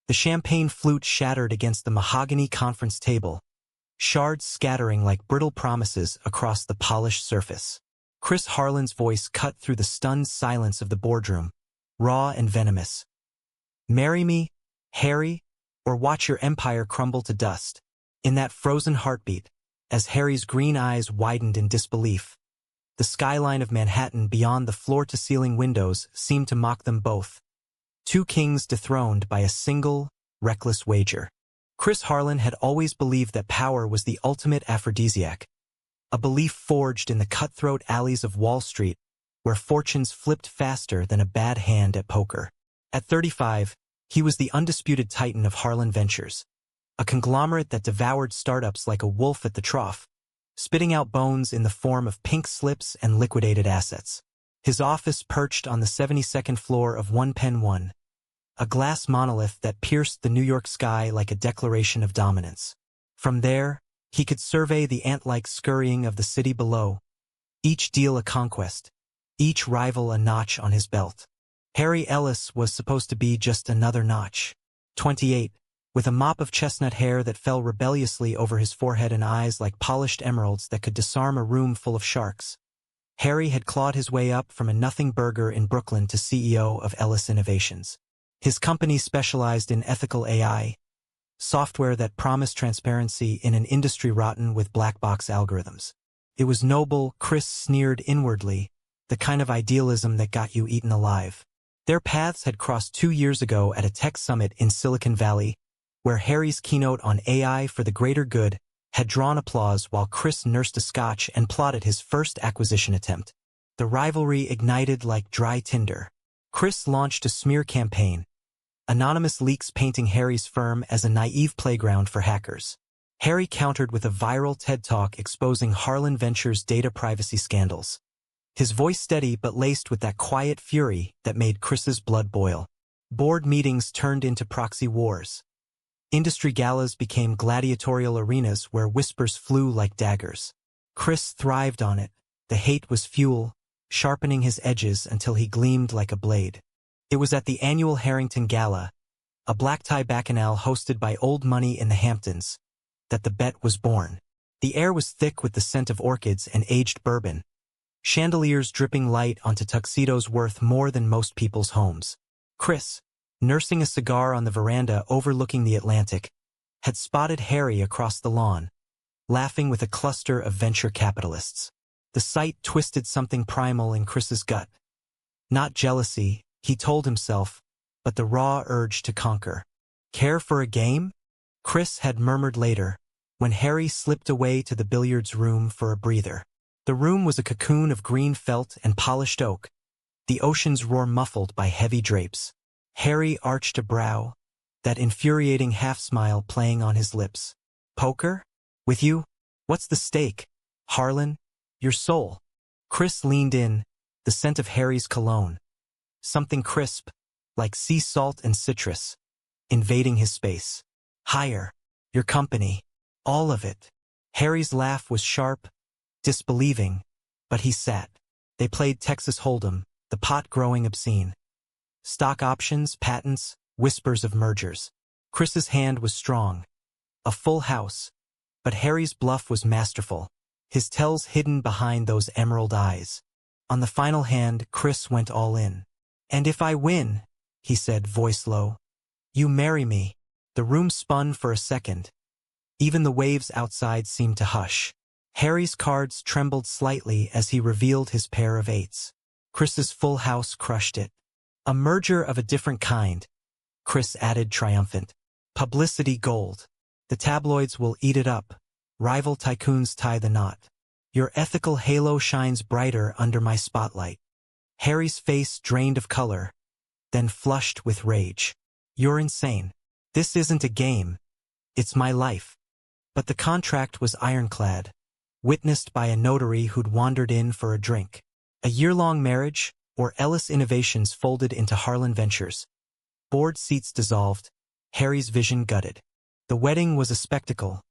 The champagne flute shattered against the mahogany conference table, shards scattering like brittle promises across the polished surface. Chris Harlan's voice cut through the stunned silence of the boardroom, raw and venomous. "Marry me, Harry, or watch your empire crumble to dust." In that frozen heartbeat, as Harry's green eyes widened in disbelief, the skyline of Manhattan beyond the floor-to-ceiling windows seemed to mock them both. Two kings dethroned by a single, reckless wager. Chris Harlan had always believed that power was the ultimate aphrodisiac, a belief forged in the cutthroat alleys of Wall Street, where fortunes flipped faster than a bad hand at poker. At 35, he was the undisputed titan of Harlan Ventures, a conglomerate that devoured startups like a wolf at the trough, spitting out bones in the form of pink slips and liquidated assets. His office perched on the 72nd floor of 1 Penn 1, a glass monolith that pierced the New York sky like a declaration of dominance. From there, he could survey the ant-like scurrying of the city below, each deal a conquest, each rival a notch on his belt. Harry Ellis was supposed to be just another notch. 28, with a mop of chestnut hair that fell rebelliously over his forehead and eyes like polished emeralds that could disarm a room full of sharks. Harry had clawed his way up from a nothing burger in Brooklyn to CEO of Ellis Innovations. His company specialized in ethical AI, software that promised transparency in an industry rotten with black box algorithms. It was noble, Chris sneered inwardly, the kind of idealism that got you eaten alive. Their paths had crossed 2 years ago at a tech summit in Silicon Valley, where Harry's keynote on AI for the greater good had drawn applause while Chris nursed a scotch and plotted his first acquisition attempt. The rivalry ignited like dry tinder. Chris launched a smear campaign, anonymous leaks painting Harry's firm as a naive playground for hackers. Harry countered with a viral TED Talk exposing Harlan Ventures' data privacy scandals. His voice steady but laced with that quiet fury that made Chris's blood boil. Board meetings turned into proxy wars. Industry galas became gladiatorial arenas where whispers flew like daggers. Chris thrived on it. The hate was fuel, sharpening his edges until he gleamed like a blade. It was at the annual Harrington Gala, a black-tie bacchanal hosted by old money in the Hamptons, that the bet was born. The air was thick with the scent of orchids and aged bourbon, chandeliers dripping light onto tuxedos worth more than most people's homes. Chris, nursing a cigar on the veranda overlooking the Atlantic, had spotted Harry across the lawn, laughing with a cluster of venture capitalists. The sight twisted something primal in Chris's gut. Not jealousy, he told himself, but the raw urge to conquer. Care for a game? Chris had murmured later, when Harry slipped away to the billiards room for a breather. The room was a cocoon of green felt and polished oak, the ocean's roar muffled by heavy drapes. Harry arched a brow, that infuriating half-smile playing on his lips. Poker? With you? What's the stake? Harlan? Your soul. Chris leaned in, the scent of Harry's cologne. Something crisp, like sea salt and citrus, invading his space. Higher. Your company. All of it. Harry's laugh was sharp, disbelieving, but he sat. They played Texas Hold'em, the pot growing obscene. Stock options, patents, whispers of mergers. Chris's hand was strong. A full house. But Harry's bluff was masterful, his tells hidden behind those emerald eyes. On the final hand, Chris went all in. "And if I win," he said, voice low, "you marry me." The room spun for a second. Even the waves outside seemed to hush. Harry's cards trembled slightly as he revealed his pair of eights. Chris's full house crushed it. "A merger of a different kind," Chris added triumphant. "Publicity gold. The tabloids will eat it up. Rival tycoons tie the knot. Your ethical halo shines brighter under my spotlight." Harry's face drained of color, then flushed with rage. "You're insane. This isn't a game. It's my life." But the contract was ironclad, witnessed by a notary who'd wandered in for a drink. A year-long marriage, or Ellis Innovations folded into Harlan Ventures. Board seats dissolved, Harry's vision gutted. The wedding was a spectacle,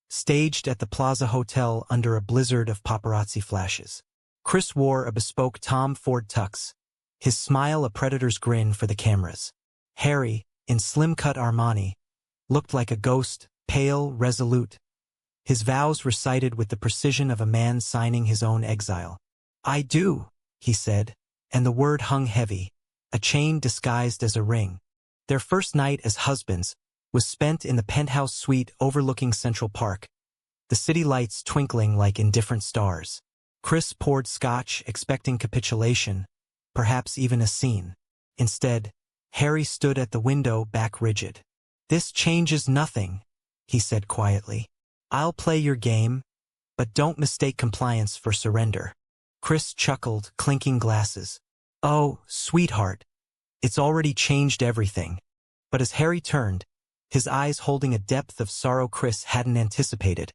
staged at the Plaza Hotel under a blizzard of paparazzi flashes. Chris wore a bespoke Tom Ford tux, his smile a predator's grin for the cameras. Harry, in slim-cut Armani, looked like a ghost, pale, resolute, his vows recited with the precision of a man signing his own exile. "I do," he said, and the word hung heavy, a chain disguised as a ring. Their first night as husbands was spent in the penthouse suite overlooking Central Park, the city lights twinkling like indifferent stars. Chris poured scotch, expecting capitulation, perhaps even a scene. Instead, Harry stood at the window, back rigid. "This changes nothing," he said quietly. "I'll play your game, but don't mistake compliance for surrender." Chris chuckled, clinking glasses. "Oh, sweetheart, it's already changed everything." But as Harry turned, his eyes holding a depth of sorrow Chris hadn't anticipated,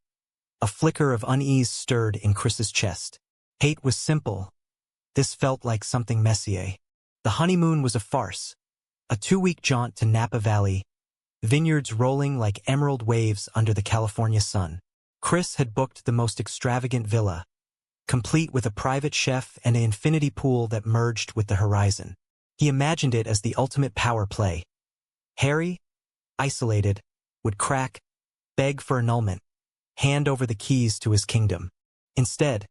a flicker of unease stirred in Chris's chest. Hate was simple. This felt like something Messier. The honeymoon was a farce, a 2-week jaunt to Napa Valley, vineyards rolling like emerald waves under the California sun. Chris had booked the most extravagant villa, complete with a private chef and an infinity pool that merged with the horizon. He imagined it as the ultimate power play. Harry, isolated, would crack, beg for annulment, hand over the keys to his kingdom. Instead,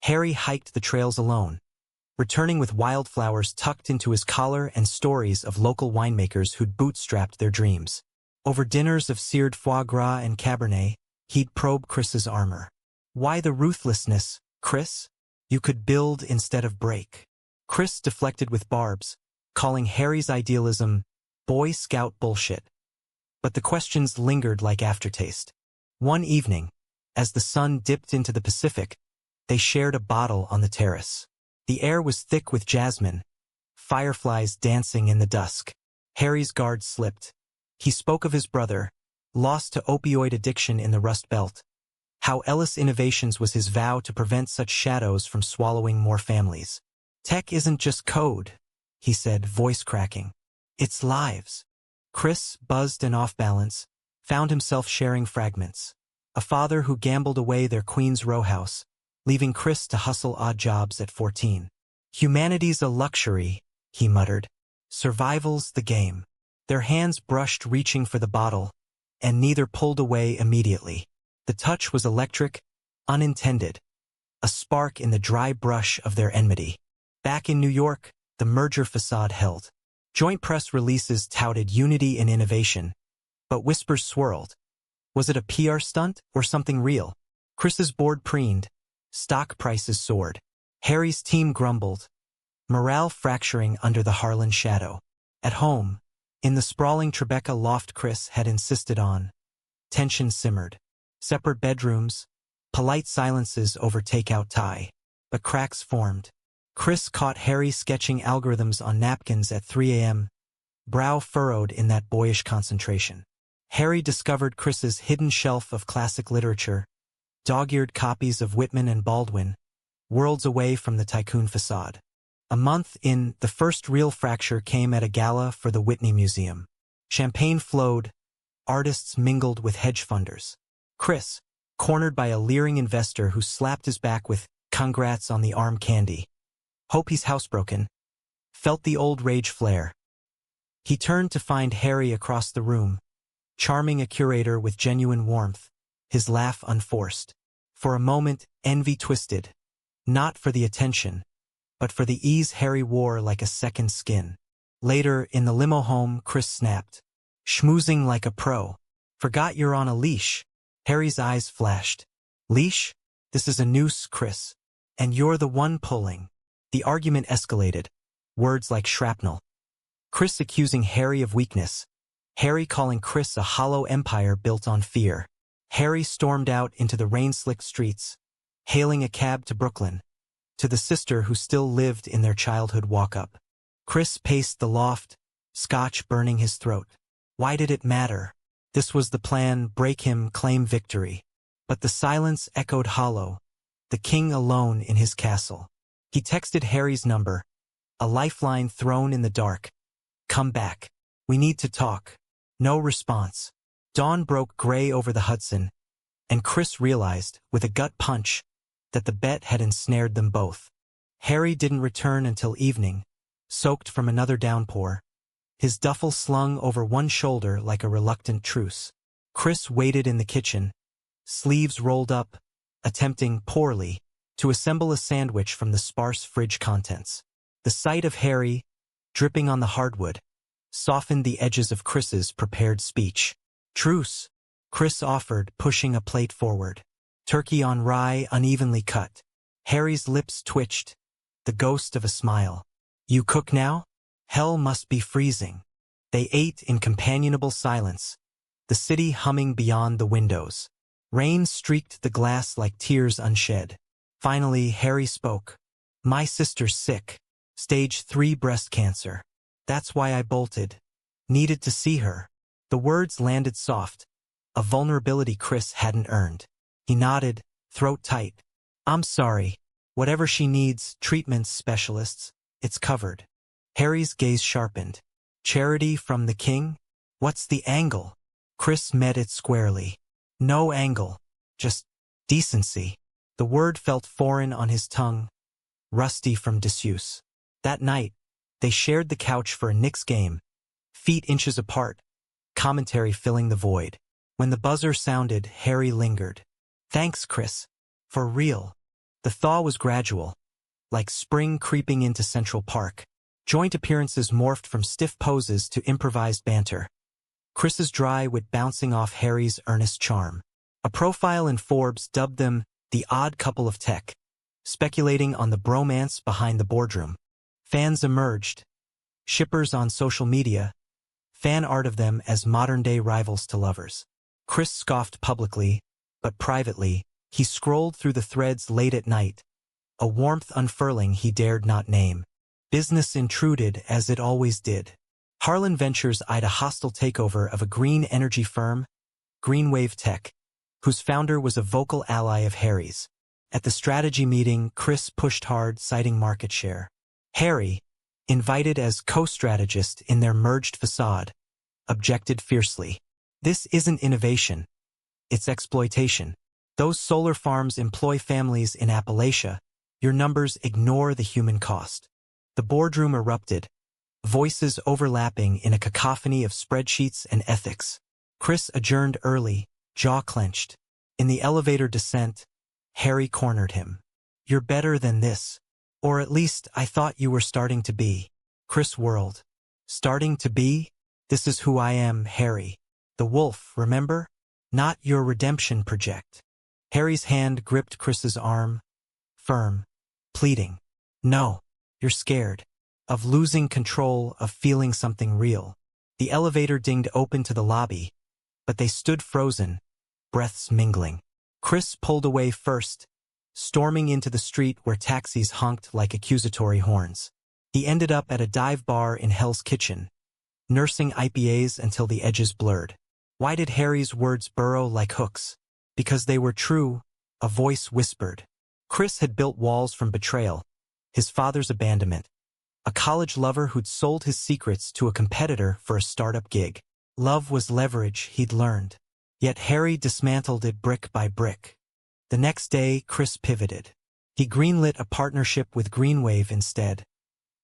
Harry hiked the trails alone, returning with wildflowers tucked into his collar and stories of local winemakers who'd bootstrapped their dreams. Over dinners of seared foie gras and Cabernet, he'd probe Chris's armor. "Why the ruthlessness, Chris? You could build instead of break." Chris deflected with barbs, calling Harry's idealism Boy Scout bullshit. But the questions lingered like aftertaste. One evening, as the sun dipped into the Pacific, they shared a bottle on the terrace. The air was thick with jasmine, fireflies dancing in the dusk. Harry's guard slipped. He spoke of his brother, lost to opioid addiction in the Rust Belt, how Ellis Innovations was his vow to prevent such shadows from swallowing more families. "Tech isn't just code," he said, voice cracking. "It's lives." Chris, buzzed and off balance, found himself sharing fragments. A father who gambled away their Queens row house, leaving Chris to hustle odd jobs at 14. "Humanity's a luxury," he muttered. "Survival's the game." Their hands brushed, reaching for the bottle, and neither pulled away immediately. The touch was electric, unintended, a spark in the dry brush of their enmity. Back in New York, the merger facade held. Joint press releases touted unity and innovation, but whispers swirled. Was it a PR stunt or something real? Chris's board preened. Stock prices soared. Harry's team grumbled, morale fracturing under the Harlan shadow. At home, in the sprawling Tribeca loft Chris had insisted on, tension simmered. Separate bedrooms, polite silences over takeout tie. But cracks formed. Chris caught Harry sketching algorithms on napkins at 3 a.m., brow furrowed in that boyish concentration. Harry discovered Chris's hidden shelf of classic literature, dog-eared copies of Whitman and Baldwin, worlds away from the tycoon facade. A month in, the first real fracture came at a gala for the Whitney Museum. Champagne flowed, artists mingled with hedge funders. Chris, cornered by a leering investor who slapped his back with "Congrats on the arm candy. Hope he's housebroken," felt the old rage flare. He turned to find Harry across the room, charming a curator with genuine warmth, his laugh unforced. For a moment, envy twisted, not for the attention, but for the ease Harry wore like a second skin. Later, in the limo home, Chris snapped, "Schmoozing like a pro. Forgot you're on a leash." Harry's eyes flashed. "Leash? This is a noose, Chris. And you're the one pulling." The argument escalated, words like shrapnel. Chris accusing Harry of weakness, Harry calling Chris a hollow empire built on fear. Harry stormed out into the rain-slicked streets, hailing a cab to Brooklyn, to the sister who still lived in their childhood walk-up. Chris paced the loft, scotch burning his throat. Why did it matter? This was the plan: break him, claim victory. But the silence echoed hollow, the king alone in his castle. He texted Harry's number, a lifeline thrown in the dark. "Come back. We need to talk." No response. Dawn broke gray over the Hudson, and Chris realized, with a gut punch, that the bet had ensnared them both. Harry didn't return until evening, soaked from another downpour, his duffel slung over one shoulder like a reluctant truce. Chris waited in the kitchen, sleeves rolled up, attempting, poorly, to assemble a sandwich from the sparse fridge contents. The sight of Harry, dripping on the hardwood, softened the edges of Chris's prepared speech. "Truce," Chris offered, pushing a plate forward. Turkey on rye, unevenly cut. Harry's lips twitched, the ghost of a smile. "You cook now? Hell must be freezing." They ate in companionable silence, the city humming beyond the windows. Rain streaked the glass like tears unshed. Finally, Harry spoke. "My sister's sick. Stage 3 breast cancer. That's why I bolted. Needed to see her." The words landed soft, a vulnerability Chris hadn't earned. He nodded, throat tight. "I'm sorry. Whatever she needs, treatments, specialists, it's covered." Harry's gaze sharpened. "Charity from the king? What's the angle?" Chris met it squarely. "No angle. Just decency." The word felt foreign on his tongue, rusty from disuse. That night, they shared the couch for a Knicks game, feet inches apart, commentary filling the void. When the buzzer sounded, Harry lingered. "Thanks, Chris. For real." The thaw was gradual, like spring creeping into Central Park. Joint appearances morphed from stiff poses to improvised banter. Chris's dry wit bouncing off Harry's earnest charm. A profile in Forbes dubbed them the odd couple of tech, speculating on the bromance behind the boardroom. Fans emerged, shippers on social media, fan art of them as modern-day rivals to lovers. Chris scoffed publicly, but privately, he scrolled through the threads late at night, a warmth unfurling he dared not name. Business intruded as it always did. Harlan Ventures eyed a hostile takeover of a green energy firm, Greenwave Tech, whose founder was a vocal ally of Harry's. At the strategy meeting, Chris pushed hard, citing market share. Harry, invited as co-strategist in their merged facade, objected fiercely. "This isn't innovation. It's exploitation. Those solar farms employ families in Appalachia. Your numbers ignore the human cost." The boardroom erupted, voices overlapping in a cacophony of spreadsheets and ethics. Chris adjourned early, jaw clenched. In the elevator descent, Harry cornered him. "You're better than this. Or at least I thought you were starting to be." Chris whirled. "Starting to be? This is who I am, Harry. The wolf, remember? Not your redemption project." Harry's hand gripped Chris's arm, firm, pleading. "No, you're scared. Of losing control, of feeling something real." The elevator dinged open to the lobby, but they stood frozen, breaths mingling. Chris pulled away first, storming into the street where taxis honked like accusatory horns. He ended up at a dive bar in Hell's Kitchen, nursing IPAs until the edges blurred. Why did Harry's words burrow like hooks? Because they were true, a voice whispered. Chris had built walls from betrayal, his father's abandonment, a college lover who'd sold his secrets to a competitor for a startup gig. Love was leverage, he'd learned. Yet Harry dismantled it brick by brick. The next day, Chris pivoted. He greenlit a partnership with Greenwave instead,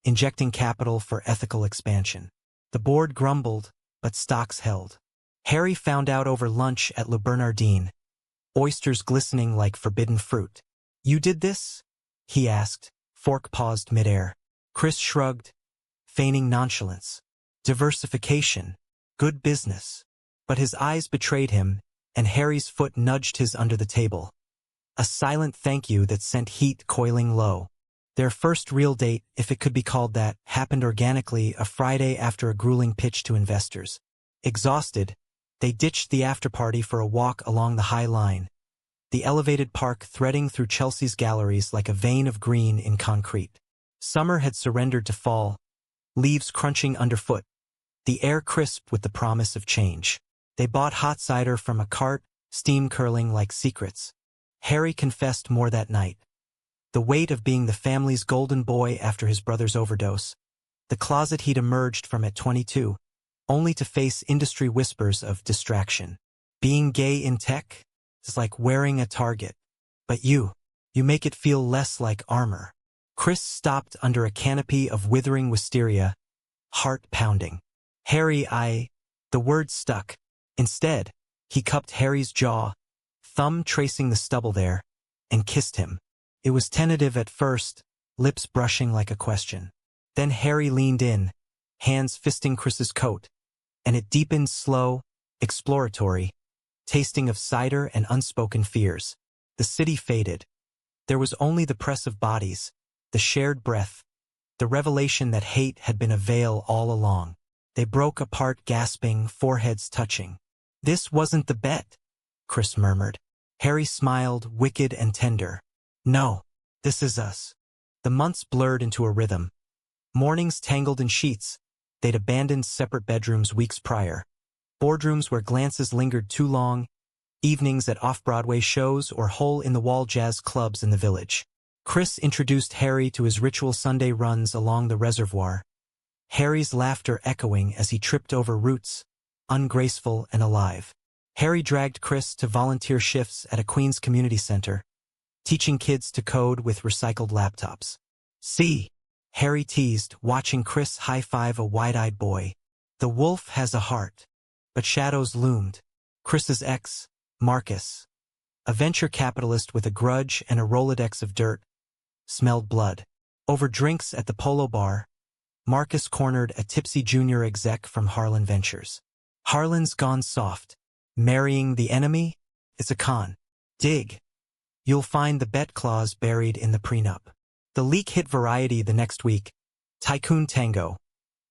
injecting capital for ethical expansion. The board grumbled, but stocks held. Harry found out over lunch at Le Bernardin, oysters glistening like forbidden fruit. "You did this?" he asked, fork paused midair. Chris shrugged, feigning nonchalance. "Diversification. Good business." But his eyes betrayed him, and Harry's foot nudged his under the table. A silent thank you that sent heat coiling low. Their first real date, if it could be called that, happened organically a Friday after a grueling pitch to investors. Exhausted, they ditched the after-party for a walk along the High Line, the elevated park threading through Chelsea's galleries like a vein of green in concrete. Summer had surrendered to fall, leaves crunching underfoot, the air crisp with the promise of change. They bought hot cider from a cart, steam curling like secrets. Harry confessed more that night. The weight of being the family's golden boy after his brother's overdose. The closet he'd emerged from at 22, only to face industry whispers of distraction. Being gay in tech is like wearing a target. But you make it feel less like armor. Chris stopped under a canopy of withering wisteria, heart pounding. Harry, The word stuck. Instead, he cupped Harry's jaw, thumb tracing the stubble there, and kissed him. It was tentative at first, lips brushing like a question. Then Harry leaned in, hands fisting Chris's coat, and it deepened slow, exploratory, tasting of cider and unspoken fears. The city faded. There was only the press of bodies, the shared breath, the revelation that hate had been a veil all along. They broke apart gasping, foreheads touching. "This wasn't the bet," Chris murmured. Harry smiled, wicked and tender. "No, this is us." The months blurred into a rhythm. Mornings tangled in sheets. They'd abandoned separate bedrooms weeks prior. Boardrooms where glances lingered too long. Evenings at off-Broadway shows or hole-in-the-wall jazz clubs in the village. Chris introduced Harry to his ritual Sunday runs along the reservoir, Harry's laughter echoing as he tripped over roots, ungraceful and alive. Harry dragged Chris to volunteer shifts at a Queens community center, teaching kids to code with recycled laptops. "See," Harry teased, watching Chris high-five a wide-eyed boy. "The wolf has a heart." But shadows loomed. Chris's ex, Marcus, a venture capitalist with a grudge and a Rolodex of dirt, smelled blood. Over drinks at the Polo Bar, Marcus cornered a tipsy junior exec from Harlan Ventures. "Harlan's gone soft. Marrying the enemy? It's a con. Dig. You'll find the bet clause buried in the prenup." The leak hit Variety the next week. Tycoon Tango.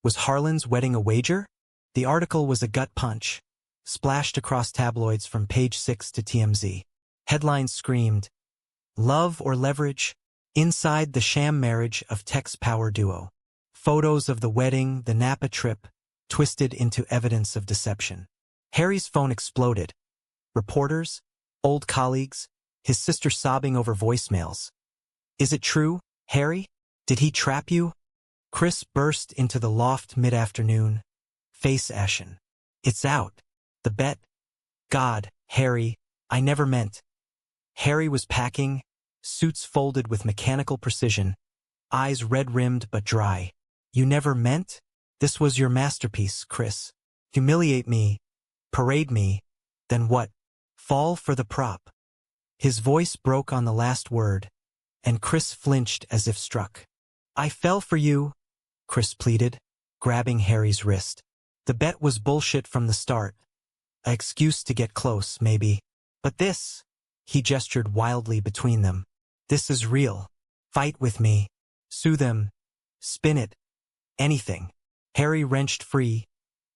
Was Harlan's wedding a wager? The article was a gut punch, splashed across tabloids from page 6 to TMZ. Headlines screamed, "Love or leverage? Inside the sham marriage of Tech's power duo." Photos of the wedding, the Napa trip, twisted into evidence of deception. Harry's phone exploded. Reporters, old colleagues, his sister sobbing over voicemails. "Is it true, Harry? Did he trap you?" Chris burst into the loft mid-afternoon, face ashen. "It's out. The bet. God, Harry, I never meant." Harry was packing, suits folded with mechanical precision, eyes red-rimmed but dry. "You never meant? This was your masterpiece, Chris. Humiliate me, parade me, then what? Fall for the prop." His voice broke on the last word, and Chris flinched as if struck. "I fell for you," Chris pleaded, grabbing Harry's wrist. "The bet was bullshit from the start. An excuse to get close, maybe. But this," he gestured wildly between them, "this is real. Fight with me. Sue them. Spin it. Anything." Harry wrenched free,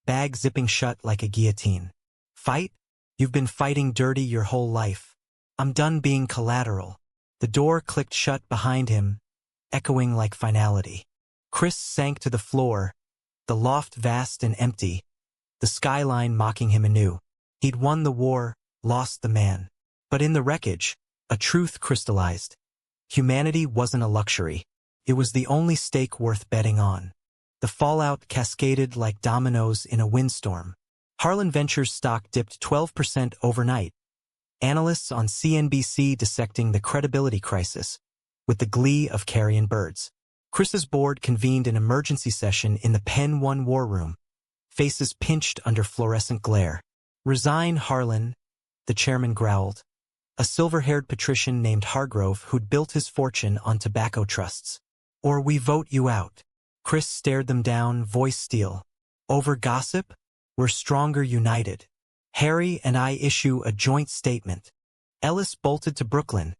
bag zipping shut like a guillotine. "Fight? You've been fighting dirty your whole life. I'm done being collateral." The door clicked shut behind him, echoing like finality. Chris sank to the floor, the loft vast and empty, the skyline mocking him anew. He'd won the war, lost the man. But in the wreckage, a truth crystallized. Humanity wasn't a luxury. It was the only stake worth betting on. The fallout cascaded like dominoes in a windstorm. Harlan Ventures stock dipped 12% overnight. Analysts on CNBC dissecting the credibility crisis, with the glee of carrion birds. Chris's board convened an emergency session in the Penn 1 war room, faces pinched under fluorescent glare. "Resign, Harlan," the chairman growled. A silver-haired patrician named Hargrove who'd built his fortune on tobacco trusts. "Or we vote you out." Chris stared them down, voice steel. "Over gossip? We're stronger united. Harry and I issue a joint statement." Ellis bolted to Brooklyn,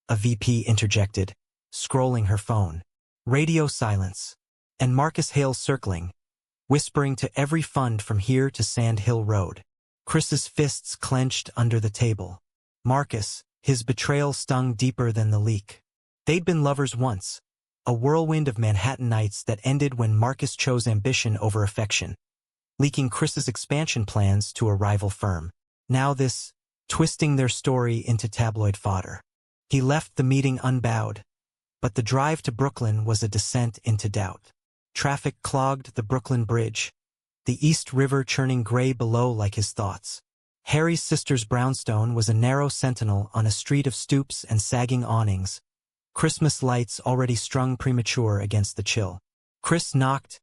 a VP interjected, scrolling her phone. Radio silence, and Marcus Hale circling, whispering to every fund from here to Sand Hill Road. Chris's fists clenched under the table. Marcus, his betrayal stung deeper than the leak. They'd been lovers once, a whirlwind of Manhattan nights that ended when Marcus chose ambition over affection, leaking Chris's expansion plans to a rival firm. Now this, twisting their story into tabloid fodder. He left the meeting unbowed, but the drive to Brooklyn was a descent into doubt. Traffic clogged the Brooklyn Bridge, the East River churning gray below like his thoughts. Harry's sister's brownstone was a narrow sentinel on a street of stoops and sagging awnings, Christmas lights already strung premature against the chill. Chris knocked,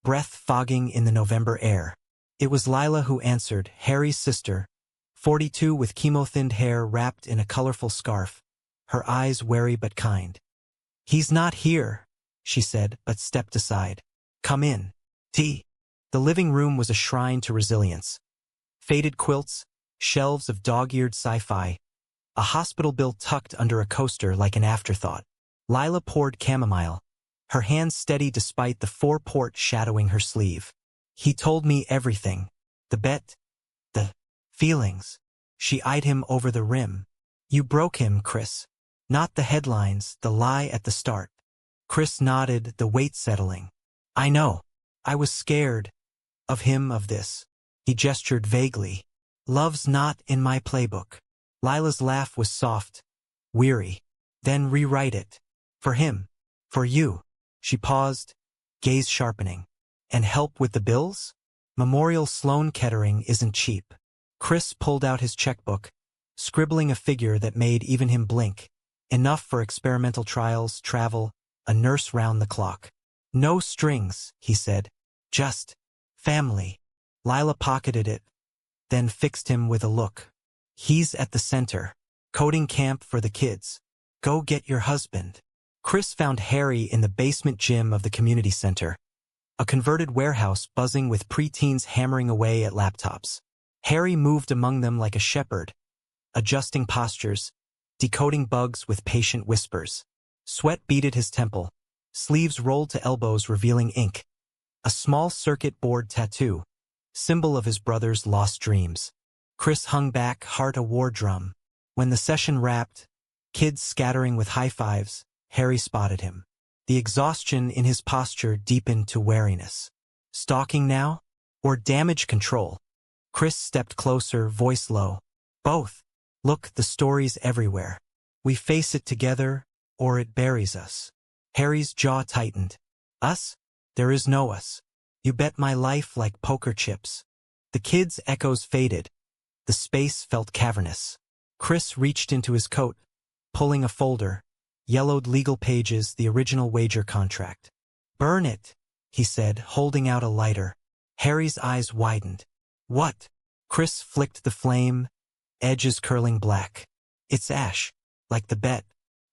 breath fogging in the November air. It was Lila who answered, Harry's sister, 42 with chemo-thinned hair wrapped in a colorful scarf, her eyes wary but kind. He's not here, she said, but stepped aside. Come in. Tea. The living room was a shrine to resilience. Faded quilts, shelves of dog-eared sci-fi, a hospital bill tucked under a coaster like an afterthought. Lila poured chamomile, her hands steady despite the four-port shadowing her sleeve. He told me everything. The bet. The feelings. She eyed him over the rim. You broke him, Chris. Not the headlines, the lie at the start. Chris nodded, the weight settling. I know. I was scared. Of him, of this. He gestured vaguely. Love's not in my playbook. Lila's laugh was soft, weary. Then rewrite it. For him. For you. She paused, gaze sharpening. And help with the bills? Memorial Sloan Kettering isn't cheap. Chris pulled out his checkbook, scribbling a figure that made even him blink. Enough for experimental trials, travel, a nurse round the clock. No strings, he said. Just family. Lila pocketed it, then fixed him with a look. He's at the center. Coding camp for the kids. Go get your husband. Chris found Harry in the basement gym of the community center, a converted warehouse buzzing with preteens hammering away at laptops. Harry moved among them like a shepherd, adjusting postures, decoding bugs with patient whispers. Sweat beaded his temple, sleeves rolled to elbows revealing ink. A small circuit board tattoo, symbol of his brother's lost dreams. Chris hung back, heart a war drum. When the session wrapped, kids scattering with high fives, Harry spotted him. The exhaustion in his posture deepened to wariness. Stalking now? Or damage control? Chris stepped closer, voice low. Both. Look, the story's everywhere. We face it together, or it buries us. Harry's jaw tightened. Us? There is no us. You bet my life like poker chips. The kids' echoes faded. The space felt cavernous. Chris reached into his coat, pulling a folder. Yellowed legal pages, the original wager contract. Burn it, he said, holding out a lighter. Harry's eyes widened. What? Chris flicked the flame, edges curling black. It's ash, like the bet.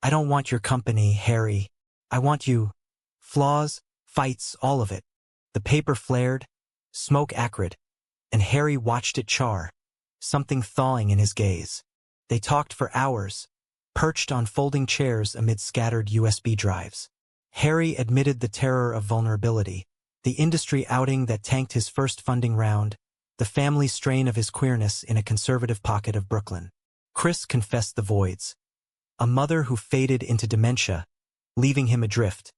I don't want your company, Harry. I want you. Flaws, fights, all of it. The paper flared, smoke acrid, and Harry watched it char, something thawing in his gaze. They talked for hours, perched on folding chairs amid scattered USB drives. Harry admitted the terror of vulnerability, the industry outing that tanked his first funding round, the family strain of his queerness in a conservative pocket of Brooklyn. Chris confessed the voids. A mother who faded into dementia, leaving him adrift.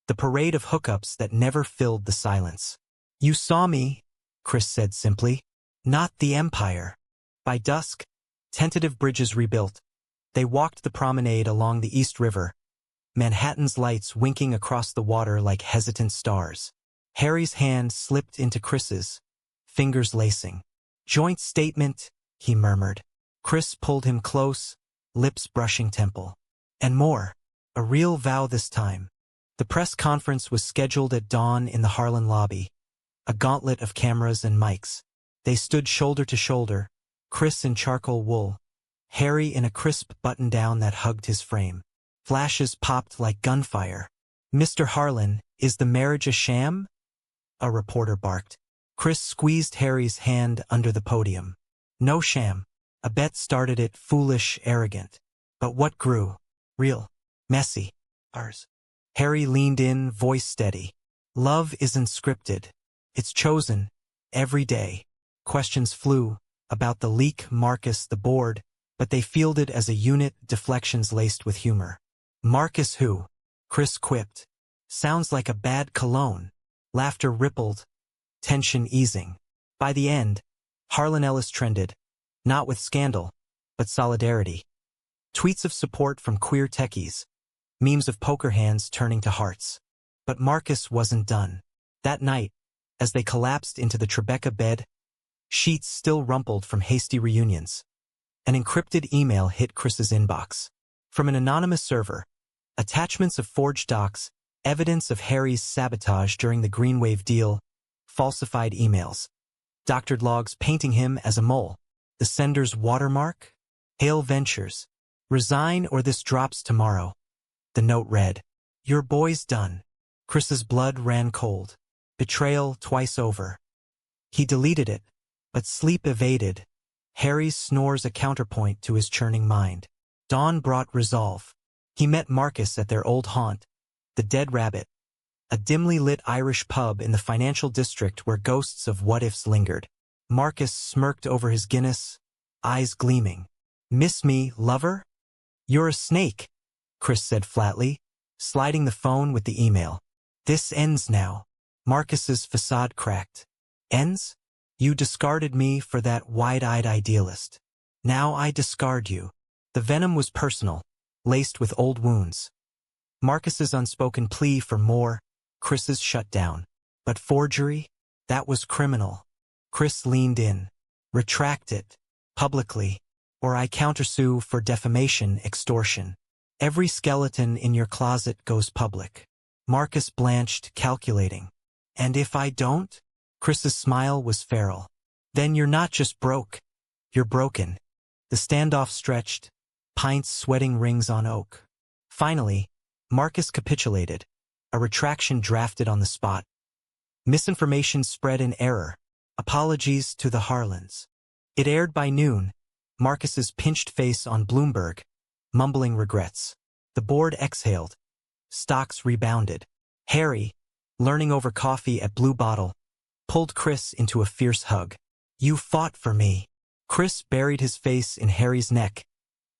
The parade of hookups that never filled the silence. You saw me, Chris said simply. Not the empire. By dusk, tentative bridges rebuilt. They walked the promenade along the East River, Manhattan's lights winking across the water like hesitant stars. Harry's hand slipped into Chris's, fingers lacing. Joint statement, he murmured. Chris pulled him close, lips brushing temple. And more. A real vow this time. The press conference was scheduled at dawn in the Harlan lobby. A gauntlet of cameras and mics. They stood shoulder to shoulder, Chris in charcoal wool, Harry in a crisp button-down that hugged his frame. Flashes popped like gunfire. Mr. Harlan, is the marriage a sham? A reporter barked. Chris squeezed Harry's hand under the podium. No sham. A bet started it, foolish, arrogant. But what grew? Real. Messy. Ours. Harry leaned in, voice steady. Love isn't scripted. It's chosen. Every day. Questions flew. About the leak, Marcus, the board, but they fielded as a unit, deflections laced with humor. Marcus who? Chris quipped. Sounds like a bad cologne. Laughter rippled. Tension easing. By the end, Harlan Ellis trended. Not with scandal, but solidarity. Tweets of support from queer techies. Memes of poker hands turning to hearts. But Marcus wasn't done. That night, as they collapsed into the Tribeca bed, sheets still rumpled from hasty reunions. An encrypted email hit Chris's inbox. From an anonymous server, attachments of forged docs, Evidence of Harry's sabotage during the Greenwave deal, falsified emails, doctored logs painting him as a mole, the sender's watermark, Hale Ventures, resign or this drops tomorrow. The note read, your boy's done. Chris's blood ran cold. Betrayal twice over. He deleted it, but sleep evaded. Harry's snores a counterpoint to his churning mind. Dawn brought resolve. He met Marcus at their old haunt, the Dead Rabbit, a dimly lit Irish pub in the financial district where ghosts of what-ifs lingered. Marcus smirked over his Guinness, eyes gleaming. Miss me, lover? You're a snake, Chris said flatly, sliding the phone with the email. This ends now. Marcus's facade cracked. Ends? You discarded me for that wide-eyed idealist. Now I discard you. The venom was personal, laced with old wounds. Marcus's unspoken plea for more, Chris's shut down. But forgery? That was criminal. Chris leaned in. Retract it. Publicly. Or I countersue for defamation, extortion. Every skeleton in your closet goes public. Marcus blanched, calculating. And if I don't? Chris's smile was feral. Then you're not just broke. You're broken. The standoff stretched, pints sweating rings on oak. Finally, Marcus capitulated, a retraction drafted on the spot. Misinformation spread in error. Apologies to the Harlans. It aired by noon, Marcus's pinched face on Bloomberg, mumbling regrets. The board exhaled. Stocks rebounded. Harry, learning over coffee at Blue Bottle, pulled Chris into a fierce hug. You fought for me. Chris buried his face in Harry's neck,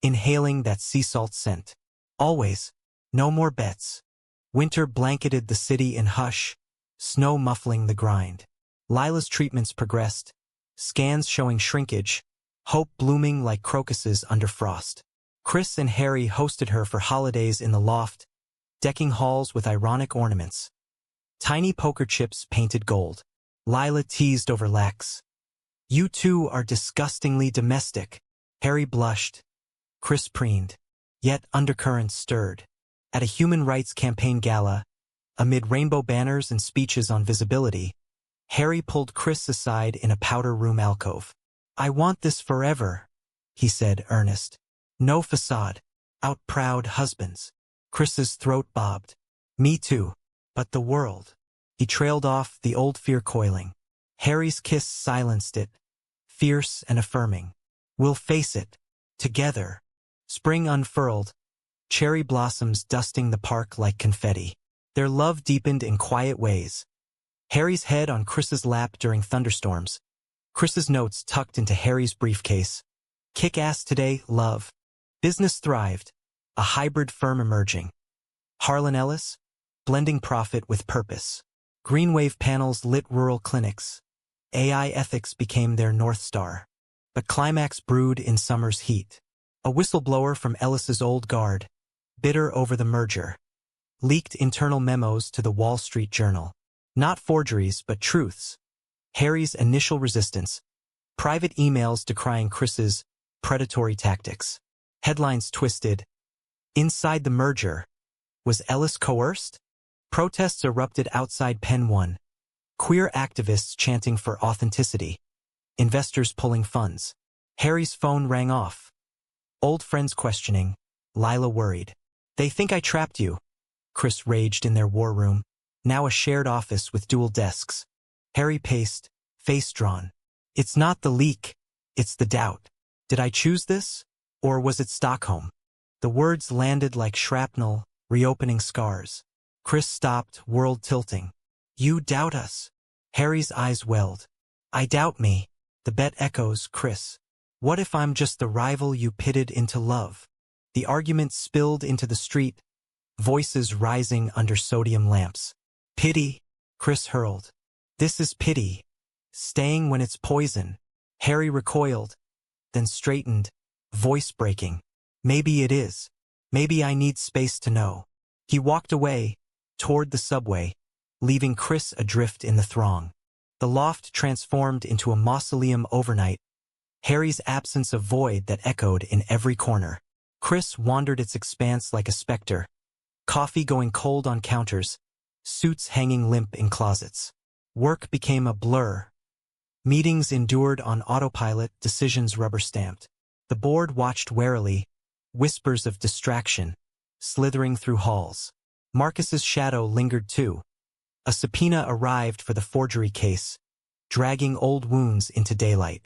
inhaling that sea salt scent. Always. No more bets. Winter blanketed the city in hush, snow muffling the grind. Lila's treatments progressed, scans showing shrinkage, hope blooming like crocuses under frost. Chris and Harry hosted her for holidays in the loft, decking halls with ironic ornaments. Tiny poker chips painted gold. Lila teased over Lex. You two are disgustingly domestic. Harry blushed. Chris preened. Yet undercurrents stirred. At a human rights campaign gala, amid rainbow banners and speeches on visibility, Harry pulled Chris aside in a powder room alcove. I want this forever, he said, earnest. No facade. Out proud husbands. Chris's throat bobbed. Me too. But the world. He trailed off, the old fear coiling. Harry's kiss silenced it, fierce and affirming. We'll face it. Together. Spring unfurled, cherry blossoms dusting the park like confetti. Their love deepened in quiet ways. Harry's head on Chris's lap during thunderstorms. Chris's notes tucked into Harry's briefcase. Kick ass today, love. Business thrived. A hybrid firm emerging. Harlan Ellis, blending profit with purpose. Greenwave panels lit rural clinics. AI ethics became their North Star. But climax brewed in summer's heat. A whistleblower from Ellis's old guard, bitter over the merger, leaked internal memos to the Wall Street Journal. Not forgeries, but truths. Harry's initial resistance. Private emails decrying Chris's predatory tactics. Headlines twisted. Inside the merger. Was Ellis coerced? Protests erupted outside Pen 1. Queer activists chanting for authenticity. Investors pulling funds. Harry's phone rang off. Old friends questioning. Lila worried. They think I trapped you. Chris raged in their war room, now a shared office with dual desks. Harry paced, face drawn. It's not the leak. It's the doubt. Did I choose this? Or was it Stockholm? The words landed like shrapnel, reopening scars. Chris stopped, world tilting. You doubt us. Harry's eyes welled. I doubt me. The bet echoes, Chris. What if I'm just the rival you pitted into love? The argument spilled into the street, voices rising under sodium lamps. Pity, Chris hurled. This is pity. Staying when it's poison. Harry recoiled, then straightened, voice breaking. Maybe it is. Maybe I need space to know. He walked away, toward the subway, leaving Chris adrift in the throng. The loft transformed into a mausoleum overnight, Harry's absence a void that echoed in every corner. Chris wandered its expanse like a specter, Coffee going cold on counters, suits hanging limp in closets. Work became a blur. Meetings endured on autopilot, decisions rubber-stamped. The board watched warily, whispers of distraction, slithering through halls. Marcus's shadow lingered too. A subpoena arrived for the forgery case, dragging old wounds into daylight.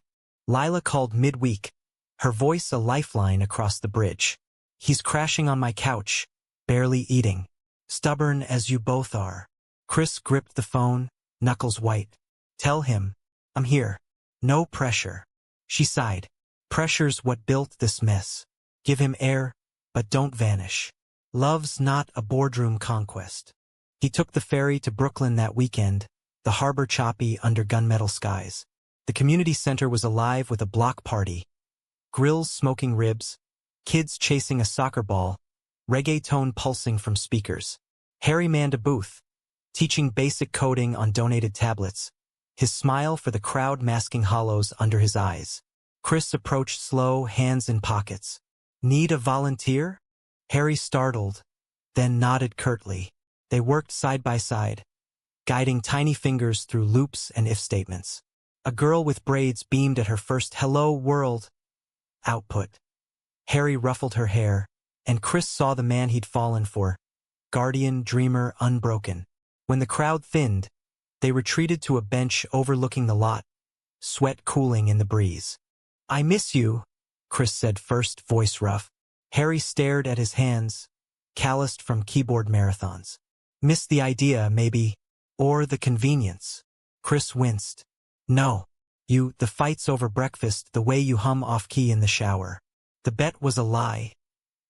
Lila called midweek, her voice a lifeline across the bridge. He's crashing on my couch, barely eating. Stubborn as you both are. Chris gripped the phone, knuckles white. Tell him, I'm here. No pressure. She sighed. Pressure's what built this mess. Give him air, but don't vanish. Love's not a boardroom conquest. He took the ferry to Brooklyn that weekend, the harbor choppy under gunmetal skies. The community center was alive with a block party. Grills smoking ribs, kids chasing a soccer ball, reggaeton pulsing from speakers. Harry manned a booth, teaching basic coding on donated tablets, his smile for the crowd masking hollows under his eyes. Chris approached slow, hands in pockets. Need a volunteer? Harry startled, then nodded curtly. They worked side by side, guiding tiny fingers through loops and if statements. A girl with braids beamed at her first "Hello, world" output. Harry ruffled her hair, and Chris saw the man he'd fallen for, guardian, dreamer, unbroken. When the crowd thinned, they retreated to a bench overlooking the lot, sweat cooling in the breeze. I miss you, Chris said first, voice rough. Harry stared at his hands, calloused from keyboard marathons. Miss the idea, maybe, or the convenience. Chris winced. No. The fights over breakfast, the way you hum off-key in the shower. The bet was a lie.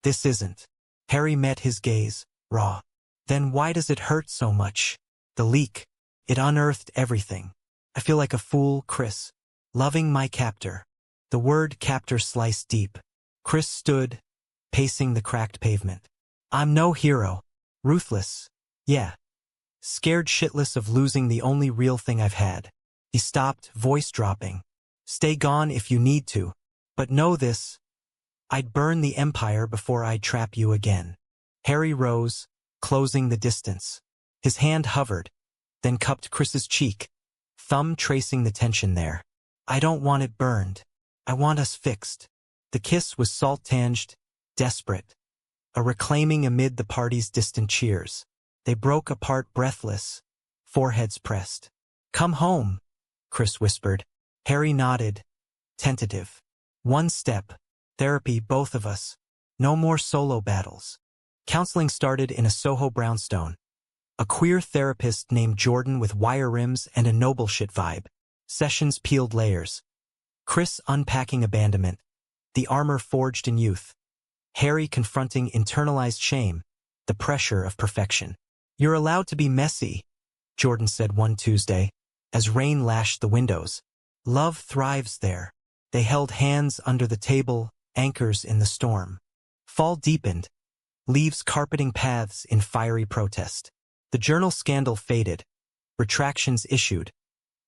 This isn't. Harry met his gaze, raw. Then why does it hurt so much? The leak. It unearthed everything. I feel like a fool, Chris. Loving my captor. The word captor sliced deep. Chris stood, pacing the cracked pavement. I'm no hero. Ruthless. Yeah. Scared shitless of losing the only real thing I've had. He stopped, voice dropping. Stay gone if you need to. But know this. I'd burn the empire before I'd trap you again. Harry rose, closing the distance. His hand hovered, then cupped Chris's cheek, thumb tracing the tension there. I don't want it burned. I want us fixed. The kiss was salt-tinged, desperate. A reclaiming amid the party's distant cheers. They broke apart breathless, foreheads pressed. Come home, Chris whispered. Harry nodded, tentative. One step. Therapy, both of us. No more solo battles. Counseling started in a Soho brownstone. A queer therapist named Jordan with wire rims and a noble shit vibe. Sessions peeled layers. Chris unpacking abandonment, the armor forged in youth. Harry confronting internalized shame, the pressure of perfection. You're allowed to be messy, Jordan said one Tuesday, as rain lashed the windows. Love thrives there. They held hands under the table, anchors in the storm. Fall deepened, leaves carpeting paths in fiery protest. The journal scandal faded, retractions issued.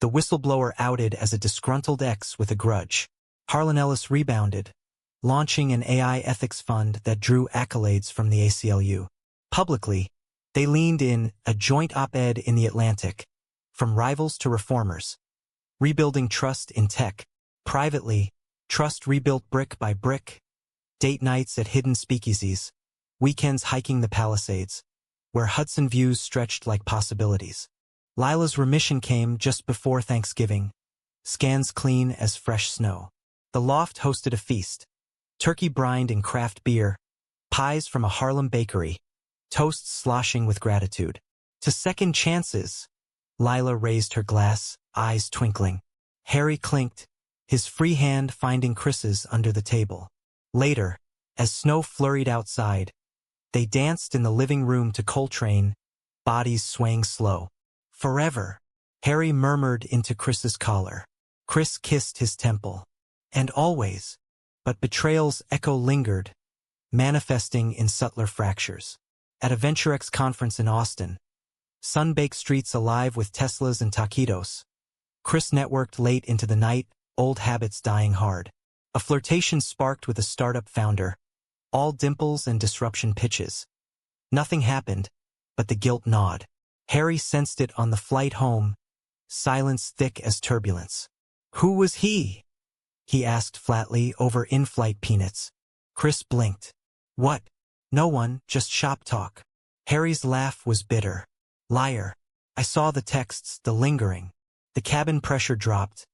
The whistleblower outed as a disgruntled ex with a grudge. Harlan Ellis rebounded, launching an AI ethics fund that drew accolades from the ACLU. Publicly, they leaned in a joint op-ed in The Atlantic, from rivals to reformers. Rebuilding trust in tech. Privately, trust rebuilt brick by brick. Date nights at hidden speakeasies. Weekends hiking the Palisades, where Hudson views stretched like possibilities. Lila's remission came just before Thanksgiving, scans clean as fresh snow. The loft hosted a feast. Turkey brined in craft beer, pies from a Harlem bakery, toasts sloshing with gratitude. To second chances, Lila raised her glass, eyes twinkling. Harry clinked, his free hand finding Chris's under the table. Later, as snow flurried outside, they danced in the living room to Coltrane, bodies swaying slow. Forever, Harry murmured into Chris's collar. Chris kissed his temple. And always. But betrayal's echo lingered, manifesting in subtler fractures. At a VentureX conference in Austin, sun-baked streets alive with Teslas and taquitos. Chris networked late into the night, old habits dying hard. A flirtation sparked with a startup founder, all dimples and disruption pitches. Nothing happened, but the guilt gnawed. Harry sensed it on the flight home, silence thick as turbulence. "Who was he?" he asked flatly over in-flight peanuts. Chris blinked. "What? No one, just shop talk." Harry's laugh was bitter. "Liar. I saw the texts, the lingering." The cabin pressure dropped.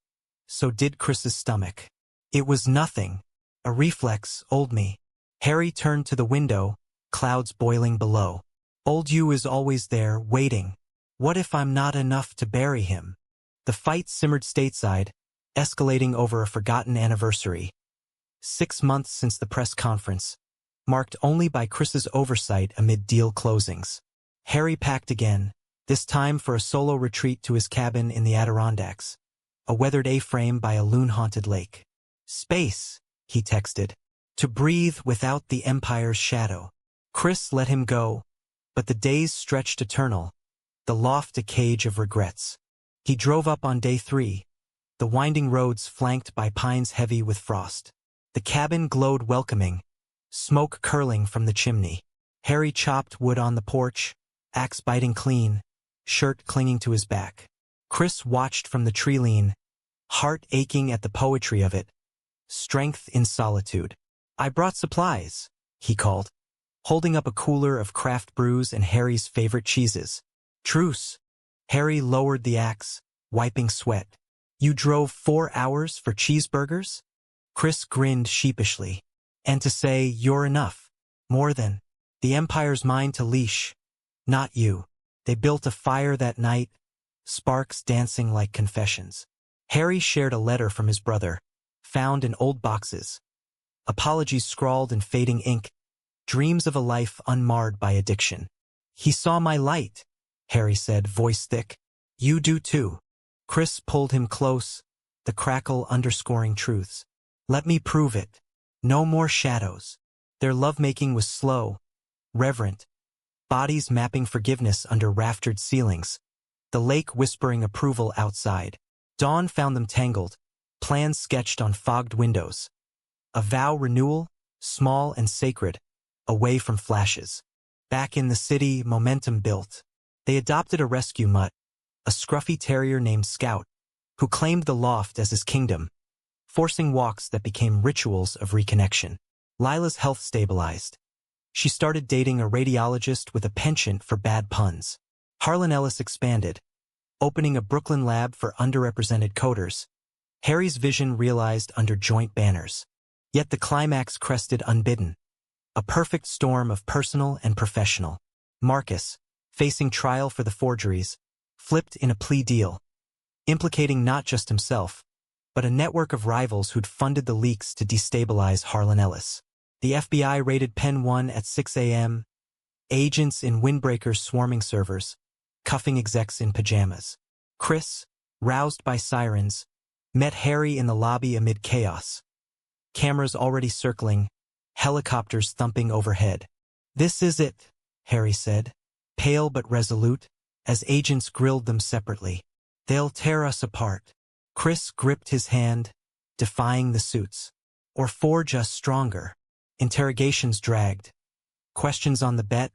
So did Chris's stomach. "It was nothing. A reflex, old me." Harry turned to the window, clouds boiling below. "Old you is always there, waiting. What if I'm not enough to bury him?" The fight simmered stateside, escalating over a forgotten anniversary. 6 months since the press conference, marked only by Chris's oversight amid deal closings. Harry packed again, this time for a solo retreat to his cabin in the Adirondacks, a weathered A-frame by a loon-haunted lake. "Space," he texted, "to breathe without the Empire's shadow." Chris let him go, but the days stretched eternal, the loft a cage of regrets. He drove up on day 3, the winding roads flanked by pines heavy with frost. The cabin glowed welcoming, smoke curling from the chimney. Harry chopped wood on the porch, axe biting clean, shirt clinging to his back. Chris watched from the tree lean, heart aching at the poetry of it. Strength in solitude. "I brought supplies," he called, holding up a cooler of craft brews and Harry's favorite cheeses. "Truce." Harry lowered the axe, wiping sweat. "You drove 4 hours for cheeseburgers?" Chris grinned sheepishly. "And to say you're enough. More than. The Empire's mine to leash. Not you." They built a fire that night, sparks dancing like confessions. Harry shared a letter from his brother, found in old boxes. Apologies scrawled in fading ink, dreams of a life unmarred by addiction. "He saw my light," Harry said, voice thick. "You do too." Chris pulled him close, the crackle underscoring truths. "Let me prove it. No more shadows." Their lovemaking was slow, reverent, bodies mapping forgiveness under raftered ceilings, the lake whispering approval outside. Dawn found them tangled, plans sketched on fogged windows. A vow renewal, small and sacred, away from flashes. Back in the city, momentum built. They adopted a rescue mutt, a scruffy terrier named Scout, who claimed the loft as his kingdom, forcing walks that became rituals of reconnection. Lila's health stabilized. She started dating a radiologist with a penchant for bad puns. Harlan Ellis expanded, opening a Brooklyn lab for underrepresented coders. Harry's vision realized under joint banners. Yet the climax crested unbidden. A perfect storm of personal and professional. Marcus, facing trial for the forgeries, flipped in a plea deal, implicating not just himself, but a network of rivals who'd funded the leaks to destabilize Harlan Ellis. The FBI raided Pen 1 at 6 a.m., agents in windbreakers swarming servers, cuffing execs in pajamas. Chris, roused by sirens, met Harry in the lobby amid chaos. Cameras already circling, helicopters thumping overhead. "This is it," Harry said, pale but resolute, as agents grilled them separately. "They'll tear us apart." Chris gripped his hand, defying the suits. "Or forge us stronger." Interrogations dragged. Questions on the bet,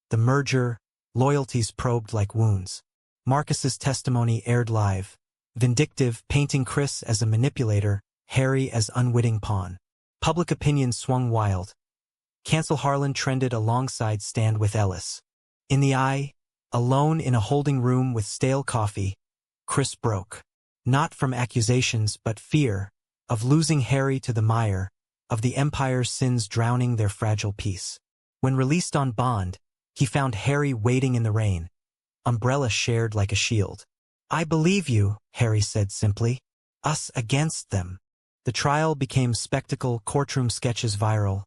the merger, loyalties probed like wounds. Marcus's testimony aired live, vindictive, painting Chris as a manipulator, Harry as unwitting pawn. Public opinion swung wild. Cancel Harlan trended alongside Stand with Ellis. In the eye, alone in a holding room with stale coffee, Chris broke. Not from accusations but fear, of losing Harry to the mire, of the Empire's sins drowning their fragile peace. When released on bond, he found Harry waiting in the rain, umbrella shared like a shield. "I believe you," Harry said simply. "Us against them." The trial became spectacle, courtroom sketches viral,